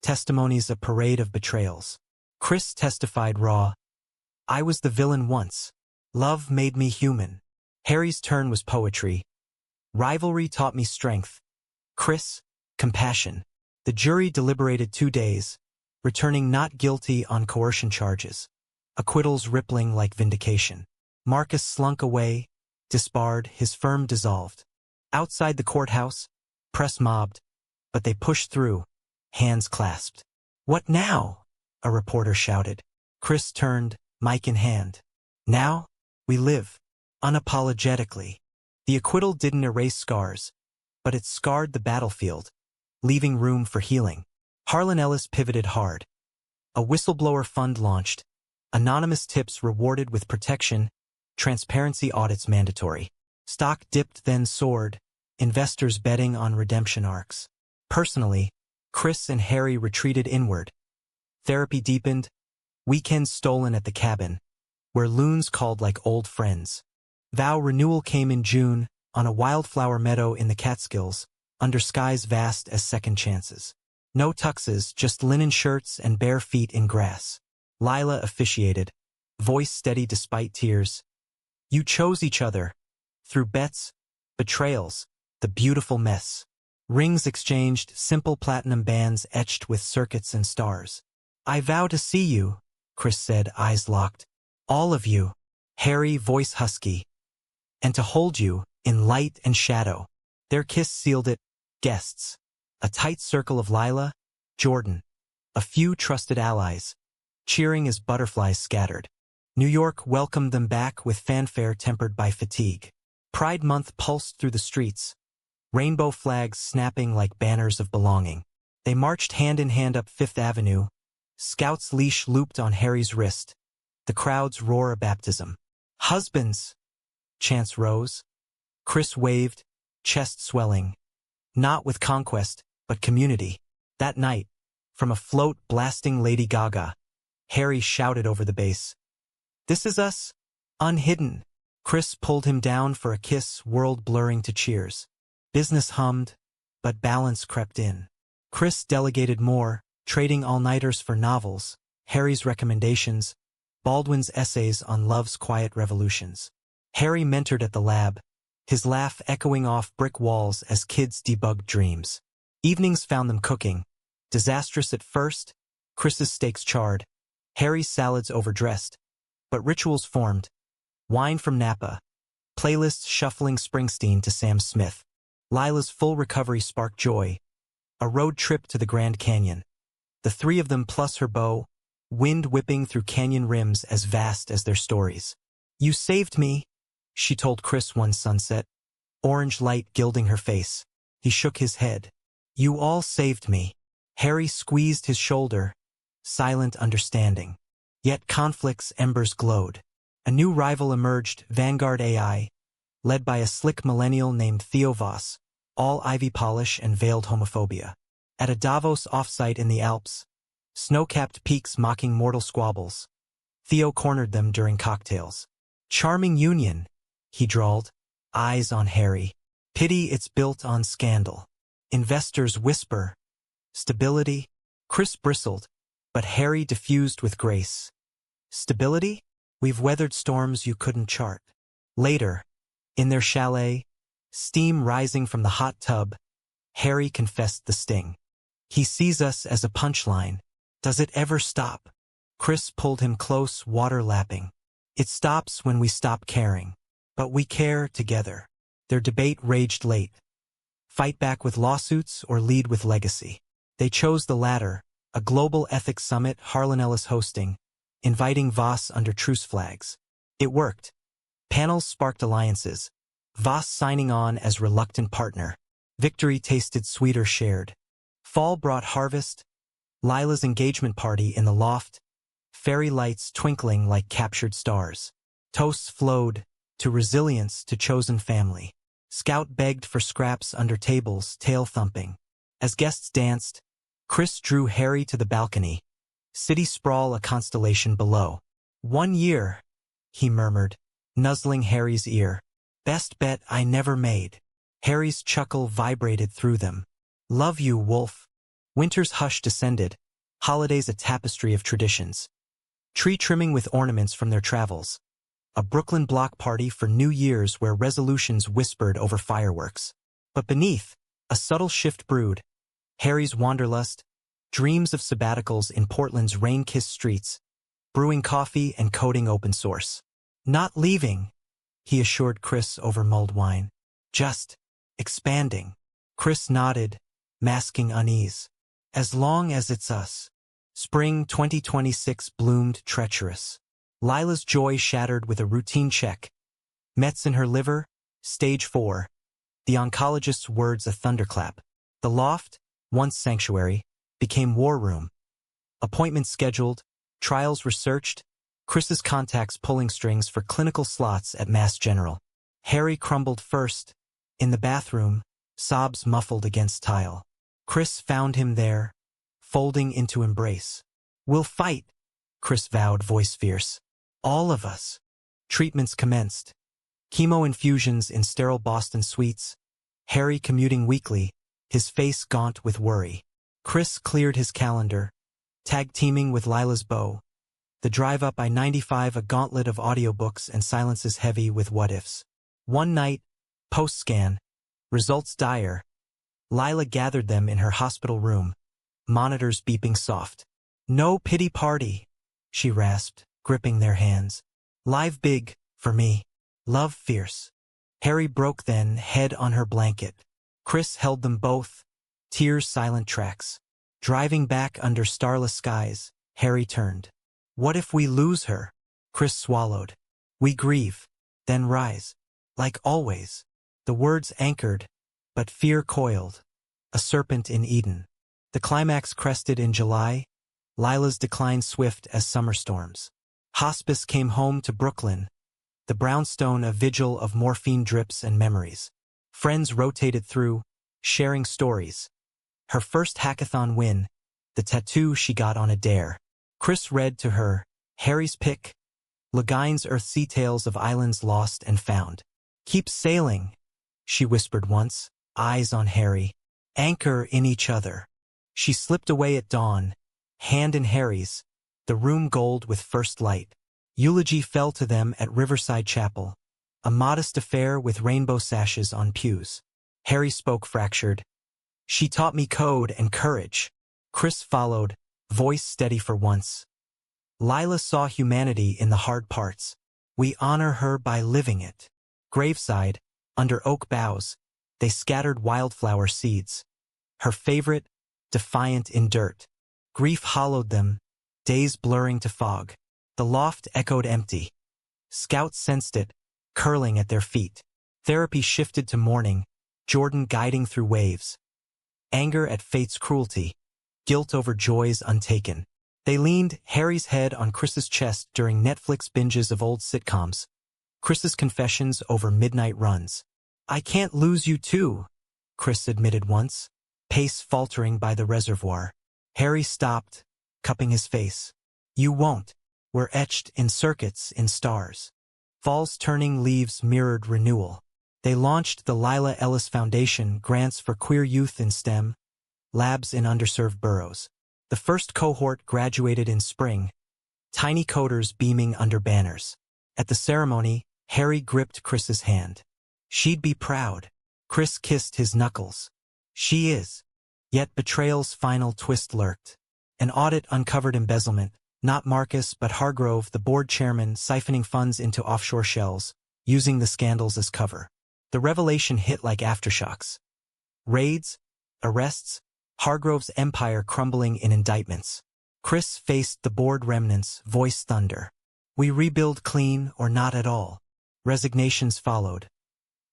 testimonies a parade of betrayals. Chris testified raw. "I was the villain once. Love made me human." Harry's turn was poetry. "Rivalry taught me strength." Chris, compassion. The jury deliberated 2 days, returning not guilty on coercion charges. Acquittals rippling like vindication. Marcus slunk away, disbarred, his firm dissolved. Outside the courthouse, press mobbed, but they pushed through, hands clasped. "What now?" a reporter shouted. Chris turned, mic in hand. Now, we live. Unapologetically. The acquittal didn't erase scars, but it scarred the battlefield, leaving room for healing. Harlan Ellis pivoted hard. A whistleblower fund launched. Anonymous tips rewarded with protection. Transparency audits mandatory. Stock dipped then soared. Investors betting on redemption arcs. Personally, Chris and Harry retreated inward. Therapy deepened. Weekends stolen at the cabin, where loons called like old friends. Vow renewal came in June, on a wildflower meadow in the Catskills, under skies vast as second chances. No tuxes, just linen shirts and bare feet in grass. Lila officiated, voice steady despite tears. You chose each other. Through bets, betrayals, the beautiful mess. Rings exchanged, simple platinum bands etched with circuits and stars. I vow to see you, Chris said, eyes locked. All of you. Harry, voice husky. And to hold you, in light and shadow. Their kiss sealed it. Guests. A tight circle of Lila, Jordan. A few trusted allies. Cheering as butterflies scattered. New York welcomed them back with fanfare tempered by fatigue. Pride Month pulsed through the streets. Rainbow flags snapping like banners of belonging. They marched hand in hand up Fifth Avenue. Scout's leash looped on Harry's wrist. The crowd's roar a baptism. Husbands! Chants rose. Chris waved, chest swelling. Not with conquest, but community. That night, from a float blasting Lady Gaga, Harry shouted over the bass. This is us, unhidden. Chris pulled him down for a kiss, world blurring to cheers. Business hummed, but balance crept in. Chris delegated more, trading all-nighters for novels, Harry's recommendations, Baldwin's essays on love's quiet revolutions. Harry mentored at the lab, his laugh echoing off brick walls as kids debugged dreams. Evenings found them cooking. Disastrous at first, Chris's steaks charred, Harry's salads overdressed. But rituals formed. Wine from Napa. Playlists shuffling Springsteen to Sam Smith. Lila's full recovery sparked joy. A road trip to the Grand Canyon. The three of them plus her beau, wind whipping through canyon rims as vast as their stories. You saved me, she told Chris one sunset. Orange light gilding her face. He shook his head. You all saved me. Harry squeezed his shoulder. Silent understanding. Yet conflict's embers glowed. A new rival emerged, Vanguard AI, led by a slick millennial named Theo Voss, all ivy polish and veiled homophobia. At a Davos offsite in the Alps, snow-capped peaks mocking mortal squabbles, Theo cornered them during cocktails. Charming union, he drawled, eyes on Harry. Pity it's built on scandal. Investors whisper. Stability? Chris bristled, but Harry diffused with grace. Stability? We've weathered storms you couldn't chart. Later, in their chalet, steam rising from the hot tub, Harry confessed the sting. He sees us as a punchline. Does it ever stop? Chris pulled him close, water lapping. It stops when we stop caring. But we care together. Their debate raged late. Fight back with lawsuits or lead with legacy. They chose the latter, a global ethics summit Harlan Ellis hosting, inviting Voss under truce flags. It worked. Panels sparked alliances. Voss signing on as reluctant partner. Victory tasted sweeter shared. Fall brought harvest. Lila's engagement party in the loft. Fairy lights twinkling like captured stars. Toasts flowed, to resilience, to chosen family. Scout begged for scraps under tables, tail thumping. As guests danced, Chris drew Harry to the balcony. City sprawl a constellation below. 1 year, he murmured, nuzzling Harry's ear. Best bet I never made. Harry's chuckle vibrated through them. Love you, Wolf. Winter's hush descended. Holidays a tapestry of traditions. Tree trimming with ornaments from their travels. A Brooklyn block party for New Year's where resolutions whispered over fireworks. But beneath, a subtle shift brewed. Harry's wanderlust, dreams of sabbaticals in Portland's rain-kissed streets, brewing coffee and coding open source. Not leaving, he assured Chris over mulled wine. Just expanding. Chris nodded, masking unease. As long as it's us. Spring 2026 bloomed treacherous. Lila's joy shattered with a routine check. Mets in her liver, stage 4. The oncologist's words a thunderclap. The loft, once sanctuary, became war room. Appointments scheduled, trials researched, Chris's contacts pulling strings for clinical slots at Mass General. Harry crumbled first. In the bathroom, sobs muffled against tile. Chris found him there, folding into embrace. "We'll fight," Chris vowed, voice fierce. "All of us." Treatments commenced. Chemo infusions in sterile Boston suites. Harry commuting weekly, his face gaunt with worry. Chris cleared his calendar, tag-teaming with Lila's beau. The drive up I-95 a gauntlet of audiobooks and silences heavy with what-ifs. One night, post-scan, results dire. Lila gathered them in her hospital room, monitors beeping soft. "No pity party," she rasped, gripping their hands. "Live big, for me. Love fierce." Harry broke then, head on her blanket. Chris held them both, tears silent tracks. Driving back under starless skies, Harry turned. "What if we lose her?" Chris swallowed. "We grieve, then rise. Like always." The words anchored, but fear coiled. A serpent in Eden. The climax crested in July. Lila's decline swift as summer storms. Hospice came home to Brooklyn. The brownstone a vigil of morphine drips and memories. Friends rotated through, sharing stories. Her first hackathon win, the tattoo she got on a dare. Chris read to her, Harry's pick, Le Guin's Earthsea Tales of Islands Lost and Found. "Keep sailing," she whispered once, eyes on Harry. "Anchor in each other." She slipped away at dawn, hand in Harry's, the room gold with first light. Eulogy fell to them at Riverside Chapel, a modest affair with rainbow sashes on pews. Harry spoke fractured. "She taught me code and courage." Chris followed, voice steady for once. "Lila saw humanity in the hard parts. We honor her by living it." Graveside, under oak boughs, they scattered wildflower seeds. Her favorite, defiant in dirt. Grief hollowed them, days blurring to fog. The loft echoed empty. Scouts sensed it, curling at their feet. Therapy shifted to mourning, Jordan guiding through waves. Anger at fate's cruelty, guilt over joys untaken. They leaned, Harry's head on Chris's chest during Netflix binges of old sitcoms. Chris's confessions over midnight runs. "I can't lose you too," Chris admitted once, pace faltering by the reservoir. Harry stopped, cupping his face. "You won't. We're etched in circuits in stars." Fall's turning leaves mirrored renewal. They launched the Lila Ellis Foundation, grants for queer youth in STEM, labs in underserved boroughs. The first cohort graduated in spring, tiny coders beaming under banners. At the ceremony, Harry gripped Chris's hand. "She'd be proud." Chris kissed his knuckles. "She is." Yet betrayal's final twist lurked. An audit uncovered embezzlement, not Marcus but Hargrove, the board chairman, siphoning funds into offshore shells, using the scandals as cover. The revelation hit like aftershocks. Raids, arrests, Hargrove's empire crumbling in indictments. Chris faced the board remnants, voice thunder. "We rebuild clean or not at all." Resignations followed.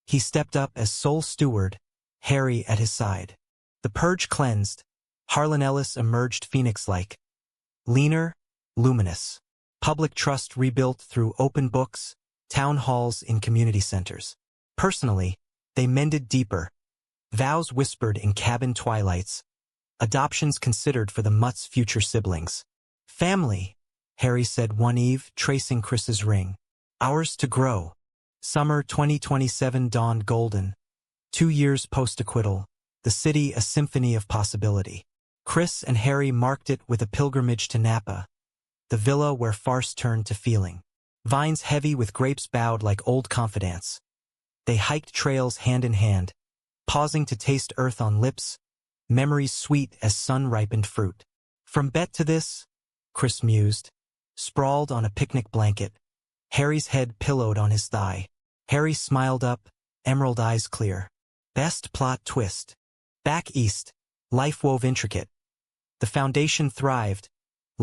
He stepped up as sole steward, Harry at his side. The purge cleansed. Harlan Ellis emerged phoenix-like. Leaner, luminous. Public trust rebuilt through open books, town halls in community centers. Personally, they mended deeper. Vows whispered in cabin twilights. Adoptions considered for the mutt's future siblings. "Family," Harry said one eve, tracing Chris's ring. "Ours to grow." Summer 2027 dawned golden. 2 years post-acquittal, the city a symphony of possibility. Chris and Harry marked it with a pilgrimage to Napa, the villa where farce turned to feeling. Vines heavy with grapes bowed like old confidants. They hiked trails hand in hand, pausing to taste earth on lips, memories sweet as sun-ripened fruit. "From bet to this," Chris mused, sprawled on a picnic blanket, Harry's head pillowed on his thigh. Harry smiled up, emerald eyes clear. "Best plot twist. Back east, life wove intricate. The foundation thrived,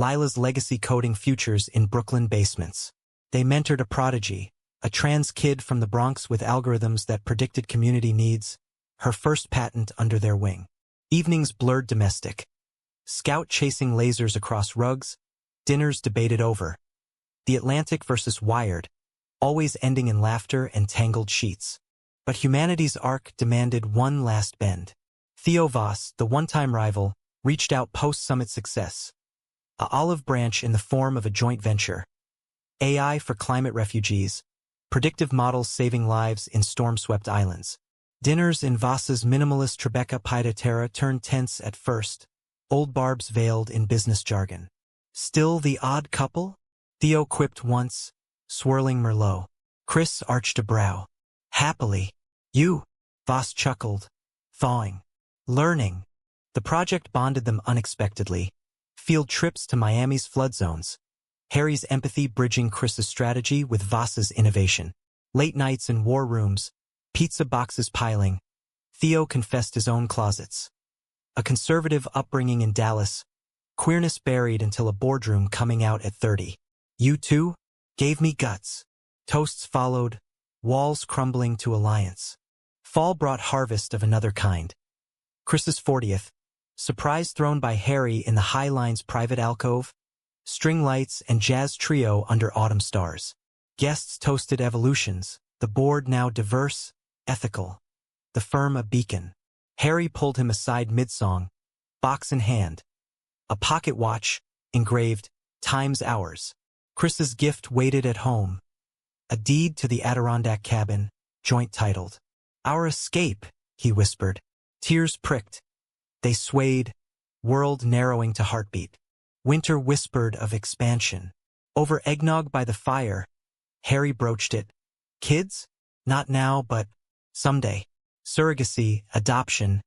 Lila's legacy coding futures in Brooklyn basements. They mentored a prodigy, a trans kid from the Bronx with algorithms that predicted community needs, her first patent under their wing. Evenings blurred domestic. Scout chasing lasers across rugs, dinners debated over. The Atlantic versus Wired, always ending in laughter and tangled sheets. But humanity's arc demanded one last bend. Theo Voss, the one-time rival, reached out post-summit success. A olive branch in the form of a joint venture. AI for climate refugees, predictive models saving lives in storm-swept islands. Dinners in Voss's minimalist Tribeca Pita Terra turned tense at first, old barbs veiled in business jargon. Still the odd couple? Theo quipped once, swirling Merlot. Chris arched a brow. Happily. You, Voss chuckled, thawing. Learning. The project bonded them unexpectedly. Field trips to Miami's flood zones. Harry's empathy bridging Chris's strategy with Voss's innovation. Late nights in war rooms, pizza boxes piling. Theo confessed his own closets. A conservative upbringing in Dallas, queerness buried until a boardroom coming out at 30. You too? Gave me guts. Toasts followed, walls crumbling to alliance. Fall brought harvest of another kind. Chris's 40th, surprise thrown by Harry in the High Line's private alcove, string lights and jazz trio under autumn stars. Guests toasted evolutions, the board now diverse, ethical. The firm a beacon. Harry pulled him aside mid-song, box in hand. A pocket watch, engraved, times hours. Chris's gift waited at home. A deed to the Adirondack cabin, joint titled. Our escape, he whispered. Tears pricked. They swayed, world narrowing to heartbeat. Winter whispered of expansion. Over eggnog by the fire, Harry broached it. Kids? Not now, but someday. Surrogacy, adoption,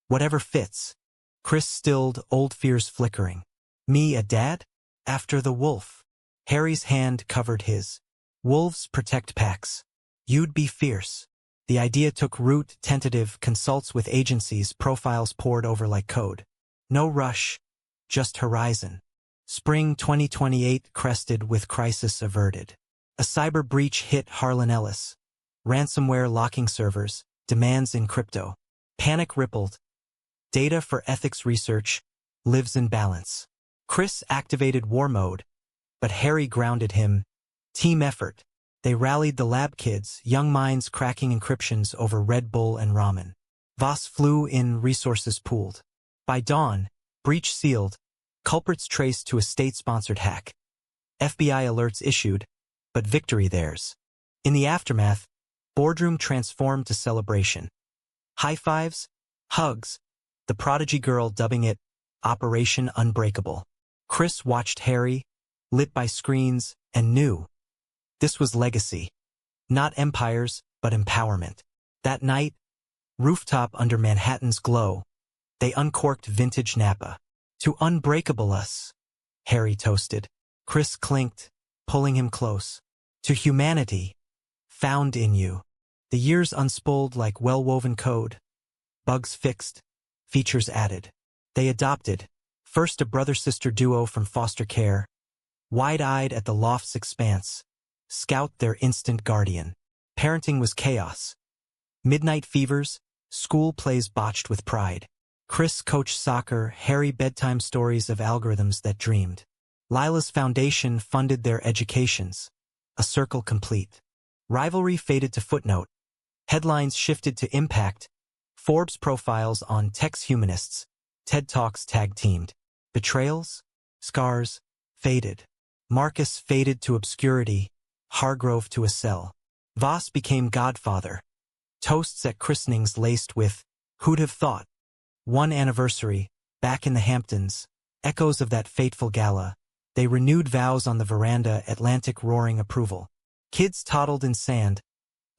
whatever fits. Chris stilled old fears flickering. Me a dad? After the wolf. Harry's hand covered his. Wolves protect packs. You'd be fierce. The idea took root, tentative, consults with agencies, profiles poured over like code. No rush, just horizon. Spring 2028 crested with crisis averted. A cyber breach hit Harlan Ellis. Ransomware locking servers, demands in crypto. Panic rippled. Data for ethics research lives in balance. Chris activated war mode, but Harry grounded him. Team effort. They rallied the lab kids, young minds cracking encryptions over Red Bull and ramen. Voss flew in, resources pooled. By dawn, breach sealed, culprits traced to a state-sponsored hack. FBI alerts issued, but victory theirs. In the aftermath, boardroom transformed to celebration. High fives, hugs, the prodigy girl dubbing it Operation Unbreakable. Chris watched Harry, lit by screens, and knew. This was legacy. Not empires, but empowerment. That night, rooftop under Manhattan's glow, they uncorked vintage Napa. To unbreakable us, Harry toasted. Chris clinked, pulling him close. To humanity, found in you. The years unspooled like well-woven code. Bugs fixed, features added. They adopted, first a brother-sister duo from foster care, wide-eyed at the loft's expanse. Scout their instant guardian. Parenting was chaos. Midnight fevers, school plays botched with pride. Chris coached soccer, Harry bedtime stories of algorithms that dreamed. Lila's foundation funded their educations. A circle complete. Rivalry faded to footnote. Headlines shifted to impact. Forbes profiles on tex-humanists. TED Talks tag-teamed. Betrayals? Scars? Faded. Marcus faded to obscurity. Hargrove to a cell. Voss became godfather. Toasts at christenings laced with, who'd have thought? One anniversary, back in the Hamptons, echoes of that fateful gala. They renewed vows on the veranda, Atlantic roaring approval. Kids toddled in sand.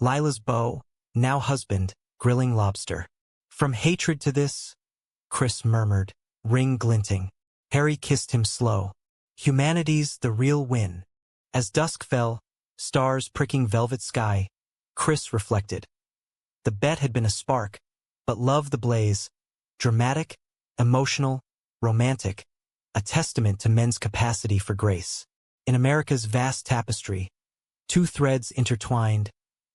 Lila's beau, now husband, grilling lobster. From hatred to this, Chris murmured, ring glinting. Harry kissed him slow. Humanity's the real win. As dusk fell, stars pricking velvet sky, Chris reflected. The bet had been a spark, but love the blaze. Dramatic, emotional, romantic. a testament to men's capacity for grace. In America's vast tapestry, two threads intertwined,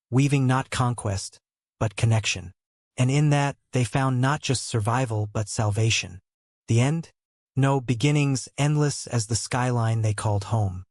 weaving not conquest, but connection. And in that, they found not just survival, but salvation. The end? No, beginnings endless as the skyline they called home.